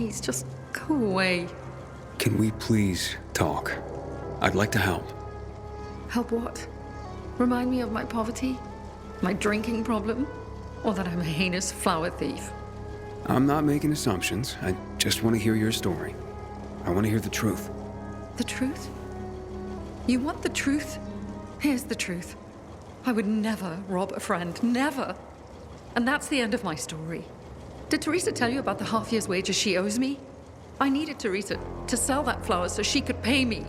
please, just go away. Can we please talk? I'd like to help. Help what? Remind me of my poverty? My drinking problem? Or that I'm a heinous flower thief? I'm not making assumptions. I just want to hear your story. I want to hear the truth. The truth? You want the truth? Here's the truth. I would never rob a friend. Never. And that's the end of my story. Did Teresa tell you about the half year's wages she owes me? I needed Teresa to sell that flower so she could pay me.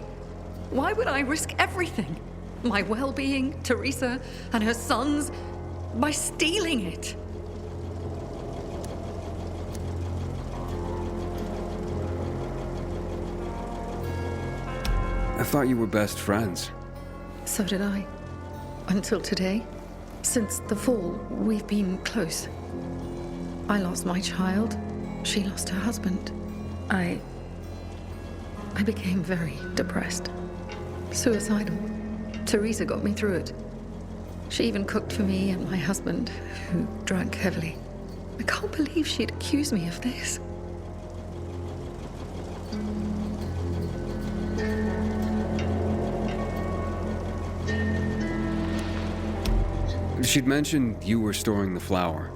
Why would I risk everything? My well-being, Teresa, and her sons, by stealing it? I thought you were best friends. So did I. Until today. Since the fall, we've been close. I lost my child. She lost her husband. I became very depressed. Suicidal. Teresa got me through it. She even cooked for me and my husband, who drank heavily. I can't believe she'd accuse me of this. She'd mentioned you were storing the flower.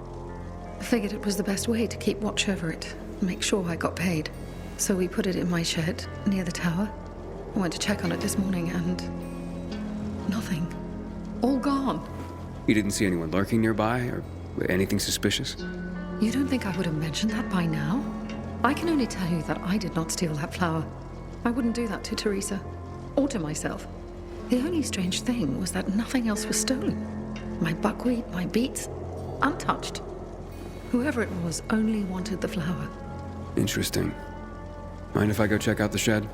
I figured it was the best way to keep watch over it, make sure I got paid. So we put it in my shed, near the tower. I went to check on it this morning and... nothing. All gone. You didn't see anyone lurking nearby, or anything suspicious? You don't think I would have mentioned that by now? I can only tell you that I did not steal that flower. I wouldn't do that to Teresa, or to myself. The only strange thing was that nothing else was stolen. My buckwheat, my beets, untouched. Whoever it was only wanted the flower. Interesting. Mind if I go check out the shed?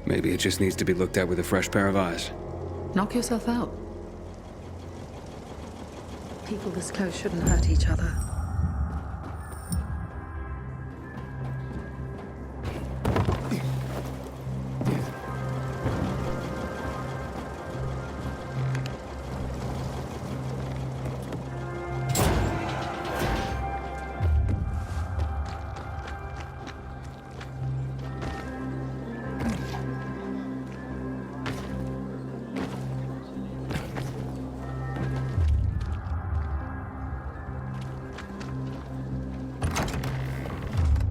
Maybe it just needs to be looked at with a fresh pair of eyes. Knock yourself out. People this close shouldn't hurt each other.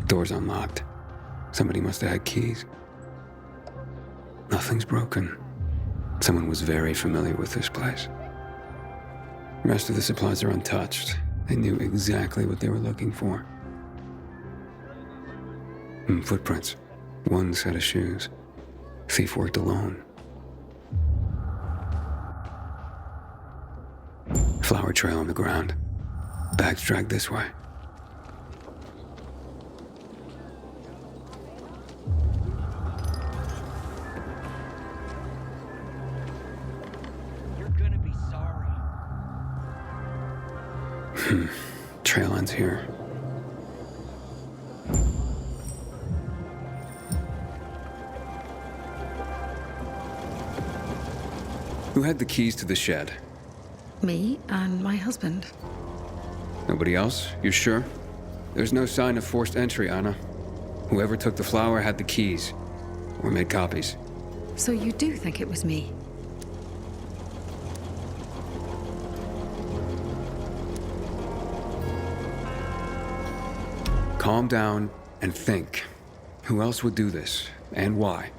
Door's unlocked. Somebody must have had keys. Nothing's broken. Someone was very familiar with this place. The rest of the supplies are untouched. They knew exactly what they were looking for. Footprints. One set of shoes. Thief worked alone. Flower trail on the ground. Bags dragged this way. Trail ends here. Who had the keys to the shed? Me and my husband. Nobody else? You're sure? There's no sign of forced entry, Anna. Whoever took the flower had the keys. Or made copies. So you do think it was me? Calm down and think. Who else would do this, and why?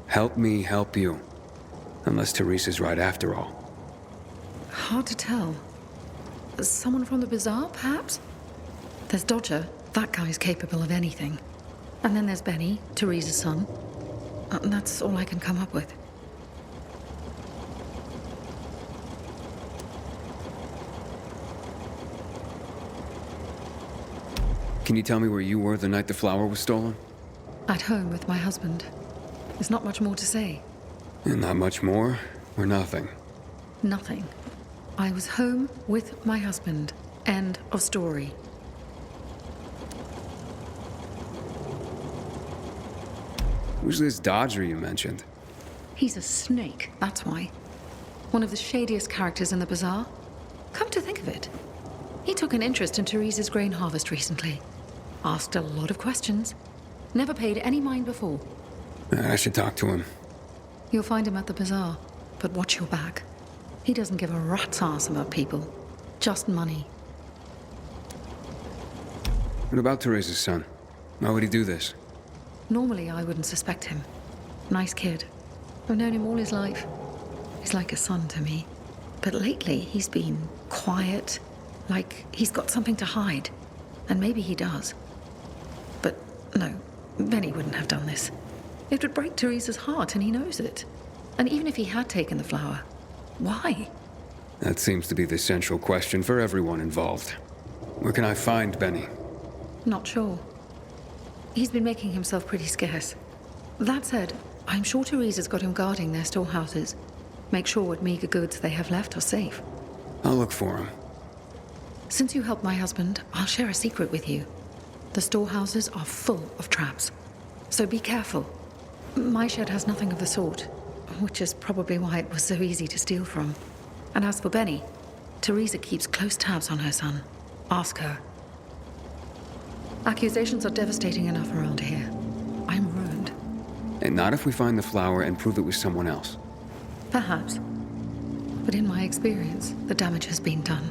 Help me help you. Unless Teresa's right after all. Hard to tell. Someone from the bazaar, perhaps? There's Dodger. That guy's capable of anything. And then there's Benny, Teresa's son. And that's all I can come up with. Can you tell me where you were the night the flower was stolen? At home with my husband. There's not much more to say. And not much more, or nothing? Nothing. I was home with my husband. End of story. Who's this Dodger you mentioned? He's a snake, that's why. One of the shadiest characters in the bazaar. Come to think of it, he took an interest in Teresa's grain harvest recently. Asked a lot of questions. Never paid any mind before. I should talk to him. You'll find him at the bazaar, but watch your back. He doesn't give a rat's ass about people. Just money. What about Teresa's son? Why would he do this? Normally, I wouldn't suspect him. Nice kid. I've known him all his life. He's like a son to me. But lately, he's been quiet, like he's got something to hide. And maybe he does. But no, Benny wouldn't have done this. It would break Teresa's heart, and he knows it. And even if he had taken the flower, why? That seems to be the central question for everyone involved. Where can I find Benny? Not sure. He's been making himself pretty scarce. That said, I'm sure Teresa's got him guarding their storehouses. Make sure what meager goods they have left are safe. I'll look for him. Since you helped my husband, I'll share a secret with you. The storehouses are full of traps. So be careful. My shed has nothing of the sort, which is probably why it was so easy to steal from. And as for Benny, Teresa keeps close tabs on her son. Ask her. Accusations are devastating enough around here. I'm ruined. And not if we find the flower and prove it was someone else. Perhaps. But in my experience, the damage has been done.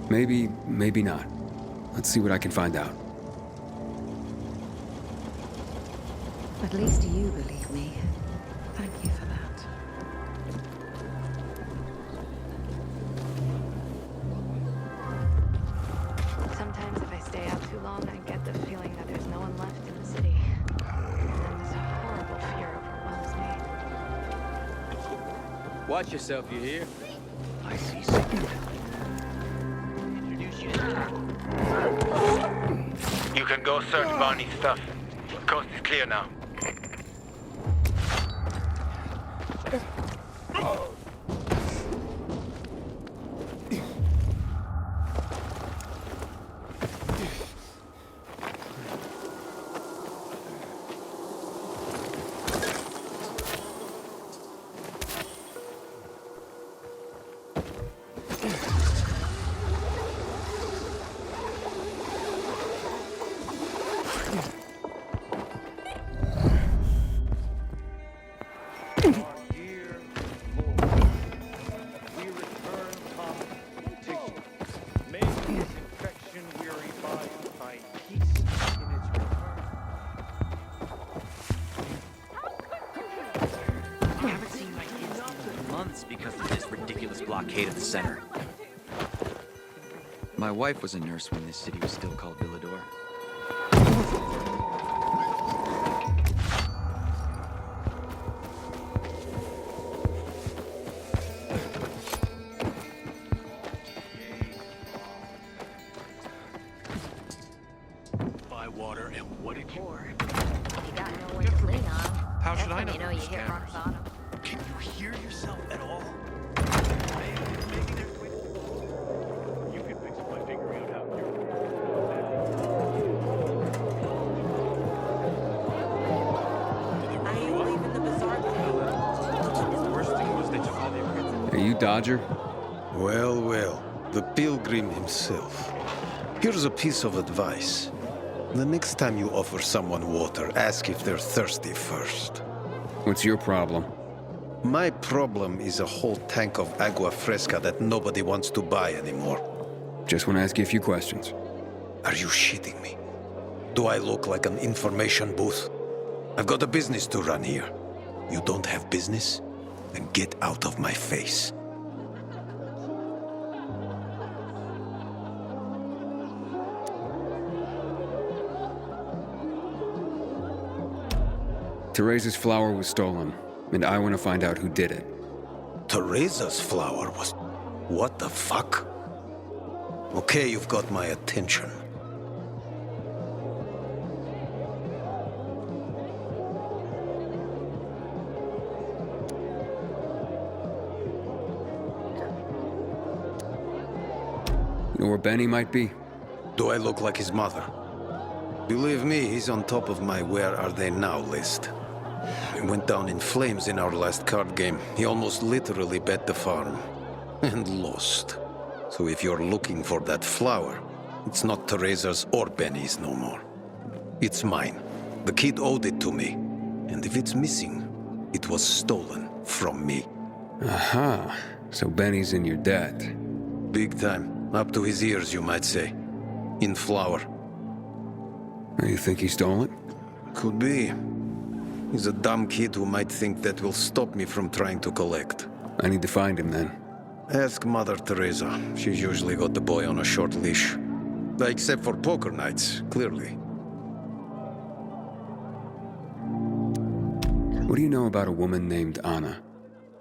Maybe, maybe not. Let's see what I can find out. At least you believe me. Thank you for that. Sometimes if I stay out too long, I get the feeling that there's no one left in the city. And then this horrible fear overwhelms me. Watch yourself, you hear? I see something. Introduce you to... You can go search Barney's stuff. Coast is clear now. Because of this ridiculous blockade of the center. My wife was a nurse when this city was still called Villador. Buy water, and what did you... You got no way to lean on. How should That's I when know you there's hit rock cameras? bottom. Can you hear yourself at all? You can fix it by figuring out how to. I ain't leaving the bazaar today. The worst thing was that you had the... Are you Dodger? Well, well, the pilgrim himself. Here's a piece of advice. The next time you offer someone water, ask if they're thirsty first. What's your problem? My problem is a whole tank of agua fresca that nobody wants to buy anymore. Just want to ask you a few questions. Are you shitting me? Do I look like an information booth? I've got a business to run here. You don't have business? Then get out of my face. Teresa's flower was stolen, and I want to find out who did it. Teresa's flower was... What the fuck? Okay, you've got my attention. You know where Benny might be? Do I look like his mother? Believe me, he's on top of my where are they now list. He went down in flames in our last card game. He almost literally bet the farm. And lost. So if you're looking for that flower, it's not Teresa's or Benny's no more. It's mine. The kid owed it to me. And if it's missing, it was stolen from me. Aha. So Benny's in your debt. Big time. Up to his ears, you might say. In flour. You think he stole it? Could be. He's a dumb kid who might think that will stop me from trying to collect. I need to find him then. Ask Mother Teresa. She's usually got the boy on a short leash. Except for poker nights, clearly. What do you know about a woman named Anna?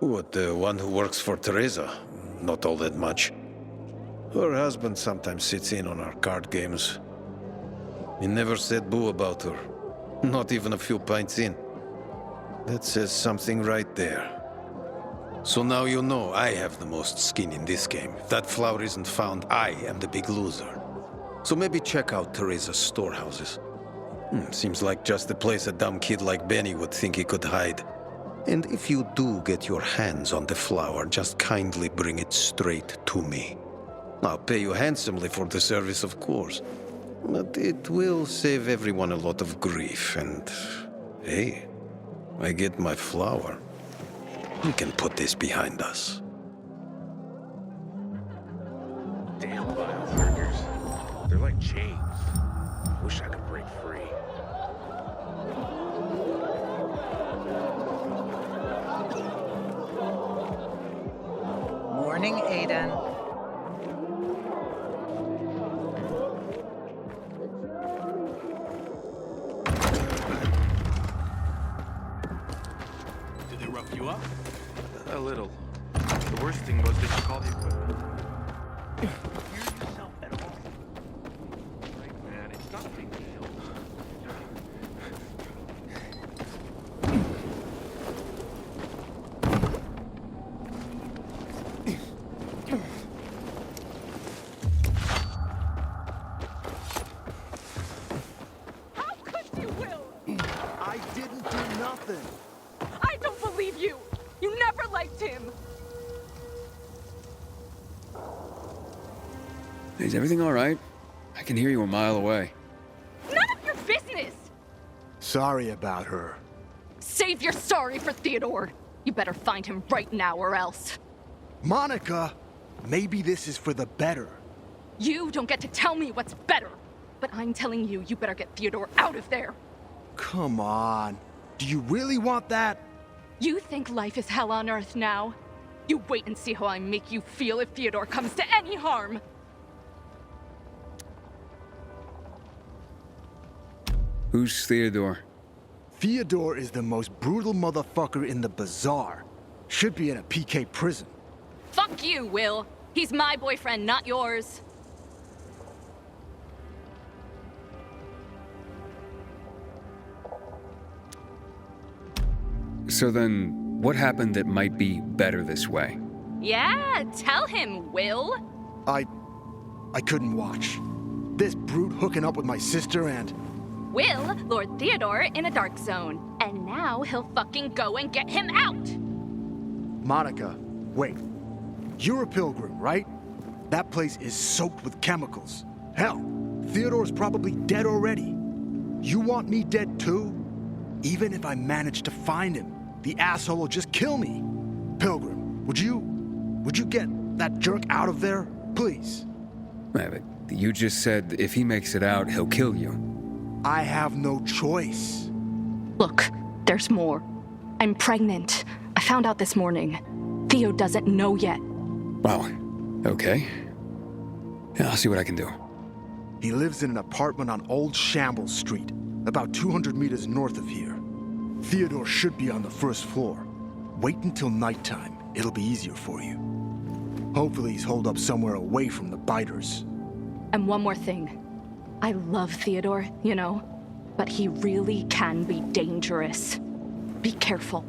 What, the one who works for Teresa? Not all that much. Her husband sometimes sits in on our card games. He never said boo about her. Not even a few pints in. That says something right there. So now you know I have the most skin in this game. If that flower isn't found, I am the big loser. So maybe check out Teresa's storehouses. Seems like just the place a dumb kid like Benny would think he could hide. And if you do get your hands on the flower, just kindly bring it straight to me. I'll pay you handsomely for the service, of course. But it will save everyone a lot of grief, and... hey, I get my flower. We can put this behind us. Damn biohackers. They're like chains. Wish I could break free. Morning, Aiden. Did they rough you up? A little. The worst thing was they took all the equipment. Hear yourself at all. Right, man. It's not a big deal. How could you, Will? I didn't do nothing. I don't believe you. You never liked him. Is everything all right? I can hear you a mile away. None of your business. Sorry about her. Save your sorry for Theodore. You better find him right now or else. Monica, maybe this is for the better. You don't get to tell me what's better. But I'm telling you, you better get Theodore out of there. Come on. Do you really want that? You think life is hell on earth now? You wait and see how I make you feel if Theodore comes to any harm. Who's Theodore? Theodore is the most brutal motherfucker in the bazaar. Should be in a PK prison. Fuck you, Will. He's my boyfriend, not yours. So then, what happened that might be better this way? Yeah, tell him, Will. I couldn't watch. This brute hooking up with my sister and... Will lured Theodore in a dark zone, and now he'll fucking go and get him out! Monica, wait. You're a pilgrim, right? That place is soaked with chemicals. Hell, Theodore's probably dead already. You want me dead too? Even if I manage to find him, the asshole will just kill me. Pilgrim, would you get that jerk out of there? Please. Yeah, but you just said if he makes it out, he'll kill you. I have no choice. Look, there's more. I'm pregnant. I found out this morning. Theo doesn't know yet. Wow. Okay. Yeah, I'll see what I can do. He lives in an apartment on Old Shambles Street, about 200 meters north of here. Theodore should be on the first floor. Wait until nighttime. It'll be easier for you. Hopefully he's holed up somewhere away from the biters. And one more thing. I love Theodore, you know, but he really can be dangerous. Be careful.